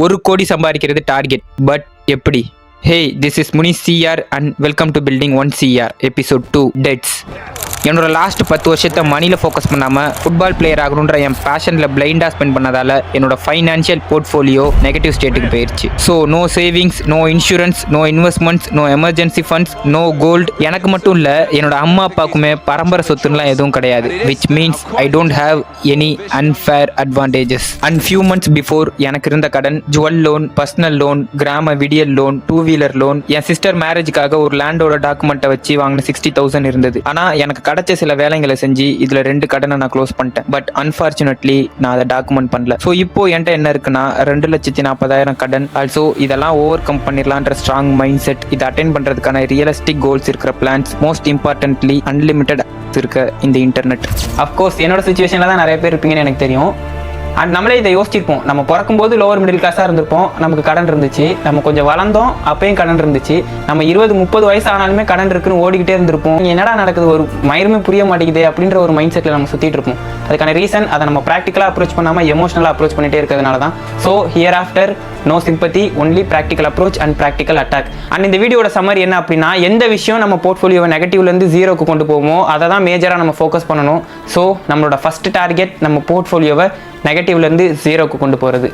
1 கோடி சம்பாதிக்கிறது target. But எப்படி? Hey, this is Munish CR and welcome to Building 1 CR episode 2 Deads. என்னோட last 10 வருஷத்தை மணியில் ஃபோக்கஸ் பண்ணாமல் ஃபுட்பால் பிளேயர் ஆகணுன்ற என் பேஷனில் பிளைண்டாக ஸ்பெண்ட் பண்ணதால் என்னோட ஃபைனான்ஷியல் போர்ட்ஃபோலியோ நெகட்டிவ் ஸ்டேட்டுக்கு போயிடுச்சு. So no savings, no insurance, no investments, no emergency funds, no gold. எனக்கு மட்டும் இல்லை, என்னோட அம்மா அப்பாவுக்குமே பரம்பரை சொத்துலாம் எதுவும் கிடையாது. Which means I don't have any unfair advantages. And few months before எனக்கு இருந்த கடன் ஜுவல் லோன், பர்சனல் லோன், கிராம விடியல் லோன், 2-வீலர் லோன், என் சிஸ்டர் மேரேஜுக்காக ஒரு லேண்டோட டாக்குமெண்ட்டை வச்சு வாங்கின 60,000 இருந்தது. ஆனால் எனக்கு கிடைச்ச சில வேலைங்களை செஞ்சு இதுல 2 கடனை நான் க்ளோஸ் பண்ணிட்டேன். பட் அன்பார்ச்சுனேட்லி நான் அதை டாக்குமெண்ட் பண்ணல. ஸோ இப்போ என்கிட்ட என்ன இருக்குன்னா 2,40,000 கடன். ஆல்சோ இதெல்லாம் ஓவர் கம் பண்ணிடலான்ற ஸ்ட்ராங் மைண்ட் செட், இதை அட்டைன் பண்றதுக்கான ரியலிஸ்டிக் கோல்ஸ் இருக்கிற பிளான்ஸ், மோஸ்ட் இம்பார்ட்டன்ட்லி அன்லிமிட்டட் இருக்க இந்த இன்டர்நெட். அஃப்கோர்ஸ் என்னோட சுச்சுவேஷன்ல தான் நிறைய பேர் இருப்பீங்கன்னு எனக்கு தெரியும். அண்ட் நம்மளே இதை யோசிச்சிருப்போம். நம்ம பிறக்கும்போது லோவர் மிடில் கிளாஸாக இருந்திருப்போம், நமக்கு கடன் இருந்துச்சு. நம்ம கொஞ்சம் வளர்ந்தோம், அப்பயும் கடன் இருந்துச்சு. நம்ம 20-30 வயசு ஆனாலுமே கடன் இருக்குன்னு ஓடிக்கிட்டே இருந்திருப்போம். என்னடா நடக்குது, ஒரு மயிலுமே புரிய மாட்டேங்குது அப்படின்ற ஒரு மைண்ட் செட்டில் நம்ம சுற்றிட்டு இருப்போம். அதுக்கான ரீசன் அதை நம்ம ப்ராக்டிக்கலாக அப்ரோச் பண்ணாமல் எமோஷனலாக அப்ரோச் பண்ணிட்டே இருக்கிறதுனால தான். So here after no sympathy, only practical approach and practical attack. And இந்த வீடியோட சம்மரி என்ன அப்படின்னா, எந்த விஷயம் நம்ம போர்ட்ஃபோலியோவை நெகட்டிவ்லேருந்து 0க்கு கொண்டு போவோமோ அதை தான் மேஜராக நம்ம ஃபோக்கஸ் பண்ணணும். ஸோ நம்மளோட ஃபஸ்ட் டார்கெட் நம்ம போர்ட்ஃபோலியோவை நெகட்டிவ்லேருந்து 0க்கு கொண்டு போகிறது.